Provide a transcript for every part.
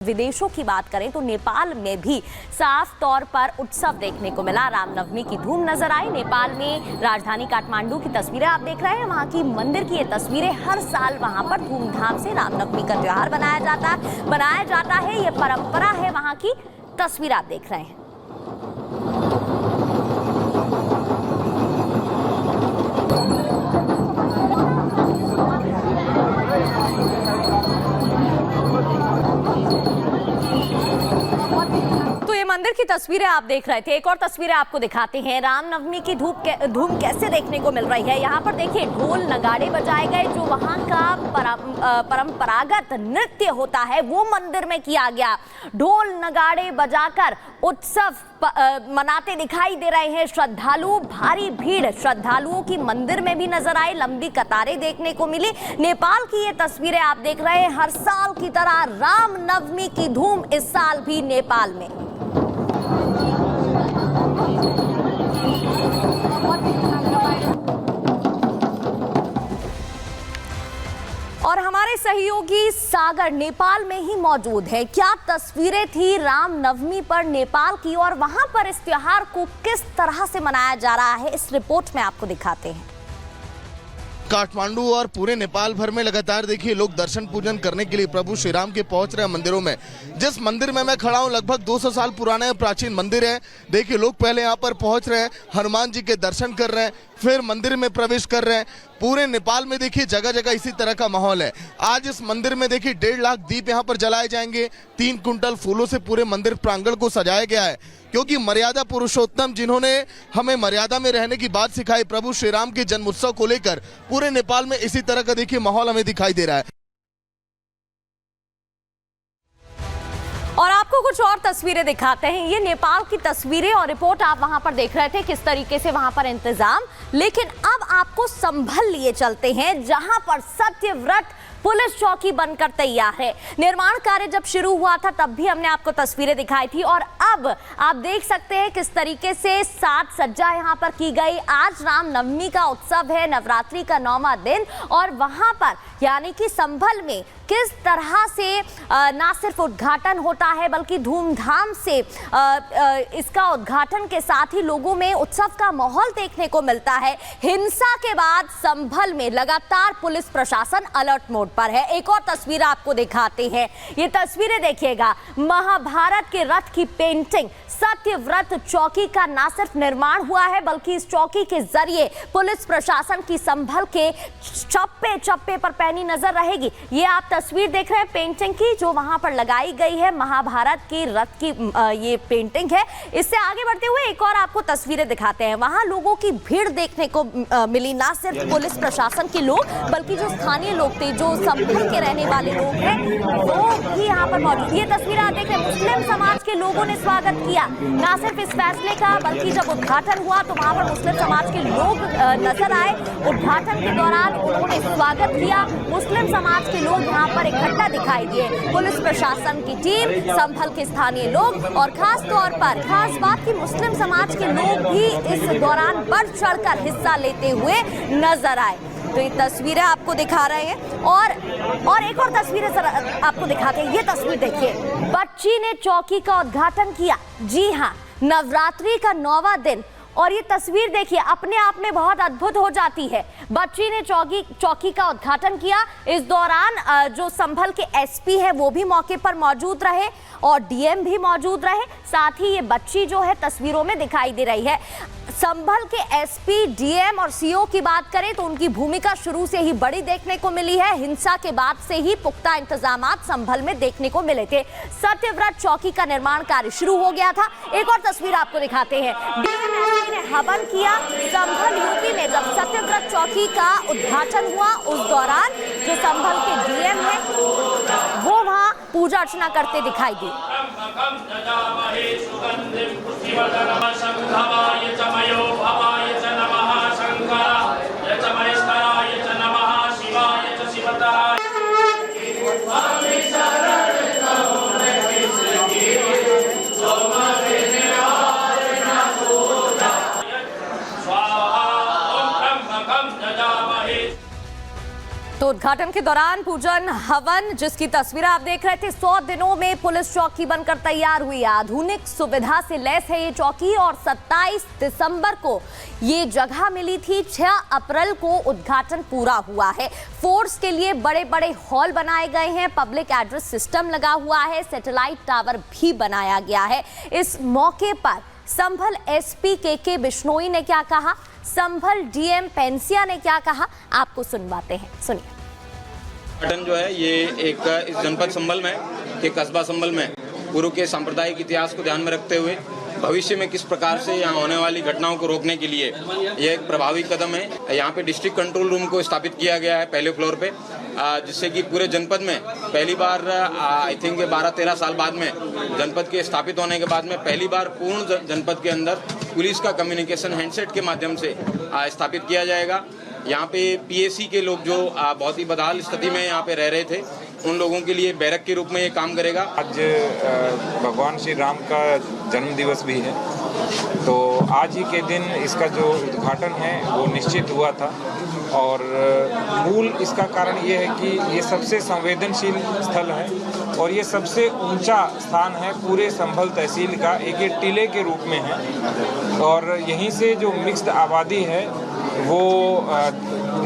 विदेशों की बात करें तो नेपाल में भी साफ तौर पर उत्सव देखने को मिला। रामनवमी की धूम नजर आई। नेपाल में राजधानी काठमांडू की तस्वीरें आप देख रहे हैं। वहां की मंदिर की ये तस्वीरें, हर साल वहां पर धूमधाम से रामनवमी का त्योहार बनाया जाता है। ये परंपरा है वहां की। तस्वीर आप देख रहे हैं। मंदिर की तस्वीरें आप देख रहे थे। एक और तस्वीरें आपको दिखाते हैं। रामनवमी की धूम कैसे देखने को मिल रही है। यहाँ पर देखिए, ढोल नगाड़े बजाए गए। जो वहाँ का परंपरागत नृत्य होता है वो मंदिर में किया गया। ढोल नगाड़े बजाकर उत्सव मनाते दिखाई दे रहे हैं श्रद्धालु। भारी भीड़ श्रद्धालुओं की मंदिर में भी नजर आई। लंबी कतारें देखने को मिली। नेपाल की ये तस्वीरें आप देख रहे हैं। हर साल की तरह रामनवमी की धूम इस साल भी नेपाल में। और हमारे सहयोगी सागर नेपाल में ही मौजूद है। क्या तस्वीरें थी रामनवमी पर नेपाल की, और वहां पर इस त्योहार को किस तरह से मनाया जा रहा है, इस रिपोर्ट में आपको दिखाते हैं। काठमांडू और पूरे नेपाल भर में लगातार देखिए लोग दर्शन पूजन करने के लिए प्रभु श्री राम के पहुंच रहे हैं मंदिरों में। जिस मंदिर में मैं खड़ा हूं लगभग 200 साल पुराना प्राचीन मंदिर है। देखिए लोग पहले यहां पर पहुंच रहे हैं, हनुमान जी के दर्शन कर रहे हैं, फिर मंदिर में प्रवेश कर रहे हैं। पूरे नेपाल में देखिए जगह जगह इसी तरह का माहौल है। आज इस मंदिर में देखिए 1.5 लाख दीप यहाँ पर जलाए जाएंगे। 3 कुंटल फूलों से पूरे मंदिर प्रांगण को सजाया गया है, क्योंकि मर्यादा पुरुषोत्तम जिन्होंने हमें मर्यादा में रहने की बात सिखाई, प्रभु श्री राम के जन्मोत्सव को लेकर पूरे नेपाल में इसी तरह का देखिए माहौल हमें दिखाई दे रहा है। और आपको कुछ और तस्वीरें दिखाते हैं। ये नेपाल की तस्वीरें और रिपोर्ट आप वहां पर देख रहे थे, किस तरीके से वहां पर इंतजाम। लेकिन अब आपको संभल लिए चलते हैं, जहां पर सत्यव्रत पुलिस चौकी बनकर तैयार है। निर्माण कार्य जब शुरू हुआ था तब भी हमने आपको तस्वीरें दिखाई थी, और अब आप देख सकते हैं किस तरीके से साज सज्जा यहां पर की गई। आज रामनवमी का उत्सव है, नवरात्रि का 9वां दिन, और वहां पर यानी कि संभल में किस तरह से ना सिर्फ उद्घाटन होता है बल्कि धूमधाम से इसका उद्घाटन के साथ ही लोगों में उत्सव का माहौल देखने को मिलता है। हिंसा के बाद संभल में लगातार पुलिस प्रशासन अलर्ट मोड पर है। एक और तस्वीर आपको दिखाते हैं। ये तस्वीरें देखिएगा। महाभारत के रथ की पेंटिंग, सत्यव्रत चौकी का ना सिर्फ निर्माण हुआ है बल्कि इस चौकी के जरिए पुलिस प्रशासन की संभल के चप्पे चप्पे पर पैनी नजर रहेगी। ये आप तस्वीर देख रहे हैं पेंटिंग की, जो वहां पर लगाई गई है। महाभारत के रथ की ये पेंटिंग है। इससे आगे बढ़ते हुए एक और आपको तस्वीरें दिखाते हैं। वहां लोगों की भीड़ देखने को मिली। ना सिर्फ पुलिस प्रशासन के लोग बल्कि जो स्थानीय लोग थे, जो संभल के रहने वाले लोग हैं, वो भी यहाँ पर मौजूद। ये तस्वीर आप देख रहे हैं। मुस्लिम समाज के लोगों ने स्वागत किया ना सिर्फ इस फैसले का, बल्कि जब उद्घाटन हुआ तो वहां पर मुस्लिम समाज के लोग नजर आए। उद्घाटन के दौरान उन्होंने स्वागत किया। मुस्लिम समाज के लोग यहाँ पर इकट्ठा दिखाई दिए। पुलिस प्रशासन की टीम, संभल के स्थानीय लोग, और खास तौर पर खास बात कि मुस्लिम समाज के लोग भी इस दौरान बढ़ चढ़कर हिस्सा लेते हुए नजर आए। तो ये तस्वीरें आपको दिखा रहे हैं, और एक और तस्वीरें आपको दिखाते हैं। ये तस्वीर देखिए, बच्ची ने चौकी का उद्घाटन किया। जी हाँ, नवरात्रि का 9वां दिन, और ये तस्वीर देखिए अपने आप में बहुत अद्भुत हो जाती है। बच्ची ने चौकी का उद्घाटन किया। इस दौरान जो संभल के एसपी है वो भी मौके पर मौजूद रहे, और डीएम भी मौजूद रहे। साथ ही ये बच्ची जो है तस्वीरों में दिखाई दे रही है। संभल के एसपी, डीएम और सीओ की बात करें तो उनकी भूमिका शुरू से ही बड़ी देखने को मिली है। हिंसा के बाद से ही पुख्ता इंतजामात संभल में देखने को मिले थे। सत्यव्रत चौकी का निर्माण कार्य शुरू हो गया था। एक और तस्वीर आपको दिखाते हैं। डीएम एसपी ने हवन किया। संभल यूपी में जब सत्यव्रत चौकी का उद्घाटन हुआ, उस दौरान जो संभल के डीएम है वो वहां पूजा अर्चना करते दिखाई दी। तो उद्घाटन के दौरान पूजन हवन जिसकी तस्वीर आप देख रहे थे, 100 दिनों में पुलिस चौकी बनकर तैयार हुई। आधुनिक सुविधा से लैस है ये चौकी और 27 दिसंबर को ये जगह मिली थी। 6 अप्रैल को उद्घाटन पूरा हुआ है। फोर्स के लिए बड़े बड़े हॉल बनाए गए हैं, पब्लिक एड्रेस सिस्टम लगा हुआ है, सैटेलाइट टावर भी बनाया गया है। इस मौके पर संभल एसपी के बिश्नोई ने क्या कहा, संभल डीएम पेंसिया ने क्या कहा, आपको सुनवाते हैं, सुनिए। उद्घाटन जो है ये एक इस जनपद संभल में के कस्बा संभल में पूर्व के सांप्रदायिक इतिहास को ध्यान में रखते हुए भविष्य में किस प्रकार से यहाँ होने वाली घटनाओं को रोकने के लिए ये एक प्रभावी कदम है। यहाँ पे डिस्ट्रिक्ट कंट्रोल रूम को स्थापित किया गया है पहले फ्लोर पे, जिससे कि पूरे जनपद में पहली बार आई थिंक 12-13 साल बाद में जनपद के स्थापित होने के बाद में पहली बार पूर्ण जनपद के अंदर पुलिस का कम्युनिकेशन हैंडसेट के माध्यम से स्थापित किया जाएगा। यहाँ पे पीएसी के लोग जो बहुत ही बदहाल स्थिति में यहाँ पे रह रहे थे, उन लोगों के लिए बैरक के रूप में ये काम करेगा। आज भगवान श्री राम का जन्म दिवस भी है, तो आज ही के दिन इसका जो उद्घाटन है वो निश्चित हुआ था और मूल इसका कारण ये है कि ये सबसे संवेदनशील स्थल है और ये सबसे ऊंचा स्थान है पूरे संभल तहसील का। एक ये टीले के रूप में है और यहीं से जो मिक्स्ड आबादी है वो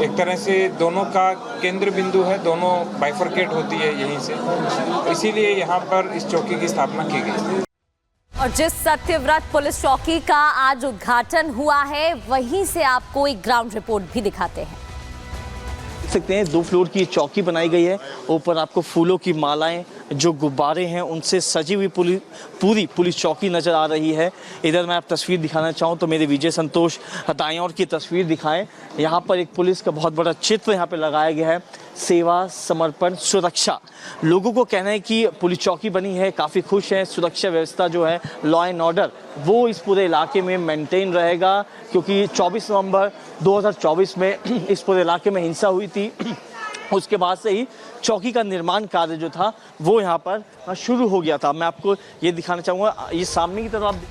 एक तरह से दोनों का केंद्र बिंदु है, दोनों बाइफरकेट होती है यहीं से, इसीलिए यहाँ पर इस चौकी की स्थापना की गई। और जिस सत्यव्रत पुलिस चौकी का आज उद्घाटन हुआ है वहीं से आपको एक ग्राउंड रिपोर्ट भी दिखाते हैं। देख सकते हैं 2 फ्लोर की चौकी बनाई गई है, ऊपर आपको फूलों की मालाएं, जो गुब्बारे हैं उनसे सजी हुई पूरी पुलिस चौकी नज़र आ रही है। इधर मैं आप तस्वीर दिखाना चाहूँ तो मेरे विजय संतोष दाएं ओर की तस्वीर दिखाएं। यहाँ पर एक पुलिस का बहुत बड़ा चित्र यहाँ पे लगाया गया है, सेवा समर्पण सुरक्षा। लोगों को कहना है कि पुलिस चौकी बनी है, काफ़ी खुश है। सुरक्षा व्यवस्था जो है, लॉ एंड ऑर्डर, वो इस पूरे इलाके में मेंटेन रहेगा, क्योंकि 24 नवंबर 2024 में इस पूरे इलाके में हिंसा हुई थी। उसके बाद से ही चौकी का निर्माण कार्य जो था वो यहाँ पर शुरू हो गया था। मैं आपको ये दिखाना चाहूँगा, ये सामने की तरफ आप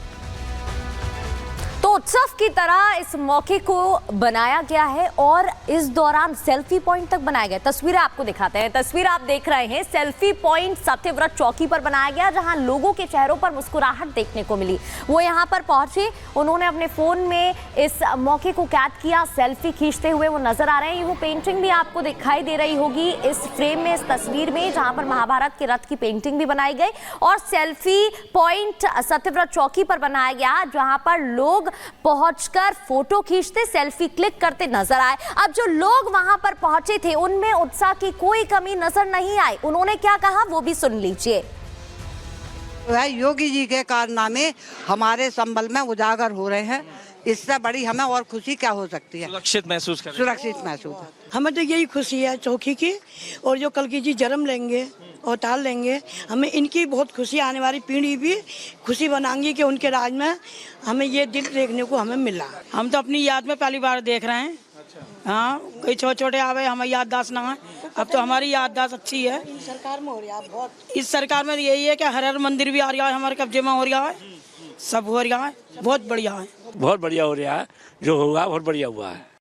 तो उत्सव की तरह इस मौके को बनाया गया है और इस दौरान सेल्फी पॉइंट तक बनाया गया। तस्वीरें आपको दिखाते हैं। तस्वीर आप देख रहे हैं, सेल्फी पॉइंट सत्यव्रत चौकी पर बनाया गया, जहां लोगों के चेहरों पर मुस्कुराहट देखने को मिली। वो यहां पर पहुंचे, उन्होंने अपने फोन में इस मौके को कैद किया, सेल्फी खींचते हुए वो नजर आ रहे हैं। वो पेंटिंग भी आपको दिखाई दे रही होगी इस फ्रेम में, इस तस्वीर में, जहां पर महाभारत के रथ की पेंटिंग भी बनाई गई और सेल्फी पॉइंट सत्यव्रत चौकी पर बनाया गया, जहां पर लोग पहुंचकर फोटो खींचते, सेल्फी क्लिक करते नजर आए। अब जो लोग वहां पर पहुंचे थे उनमें उत्साह की कोई कमी नजर नहीं आई। उन्होंने क्या कहा वो भी सुन लीजिए। योगी जी के कारनामे हमारे संभल में उजागर हो रहे हैं, इससे बड़ी हमें और खुशी क्या हो सकती है। सुरक्षित महसूस करें। सुरक्षित महसूस है। हमें तो यही खुशी है चौकी की, और जो कल की जी जन्म लेंगे अवतार लेंगे, हमें इनकी बहुत खुशी, आने वाली पीढ़ी भी खुशी बनाएंगी कि उनके राज में हमें ये दिन देखने को हमें मिला। हम तो अपनी याद में पहली बार देख रहे हैं। हाँ, कोई छोटे छोटे आवे हमें याददाश्त ना है, अब तो हमारी याददाश्त अच्छी है। सरकार में हो रहा है बहुत, इस सरकार में यही है कि हर मंदिर भी आ रहा है, हमारे कब्जे में हो रहा है, सब हो रहा है, बहुत बढ़िया है। बहुत बढ़िया हो रहा है, जो हुआ बहुत बढ़िया हुआ है।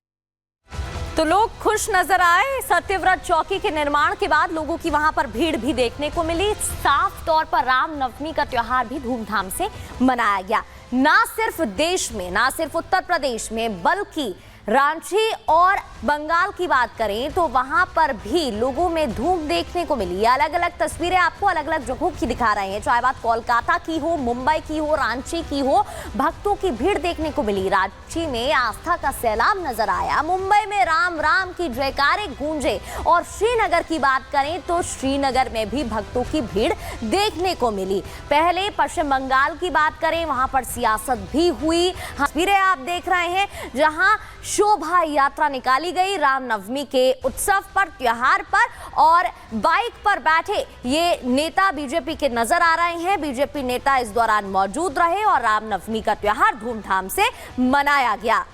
तो लोग खुश नजर आए। सत्यव्रत चौकी के निर्माण के बाद लोगों की वहां पर भीड़ भी देखने को मिली। साफ तौर पर रामनवमी का त्योहार भी धूमधाम से मनाया गया। ना सिर्फ देश में, ना सिर्फ उत्तर प्रदेश में, बल्कि रांची और बंगाल की बात करें तो वहां पर भी लोगों में धूम देखने को मिली। अलग अलग तस्वीरें आपको अलग अलग जगहों की दिखा रहे हैं, चाहे बात कोलकाता की हो, मुंबई की हो, रांची की हो। भक्तों की भीड़ देखने को मिली। रांची में आस्था का सैलाब नजर आया, मुंबई में राम राम की जयकारे गूंजे और श्रीनगर की बात करें तो श्रीनगर में भी भक्तों की भीड़ देखने को मिली। पहले पश्चिम बंगाल की बात करें, वहां पर सियासत भी हुई। तस्वीरें आप देख रहे हैं जहां शोभा यात्रा निकाली गई रामनवमी के उत्सव पर, त्योहार पर, और बाइक पर बैठे ये नेता बीजेपी के नजर आ रहे हैं। बीजेपी नेता इस दौरान मौजूद रहे और रामनवमी का त्योहार धूमधाम से मनाया गया।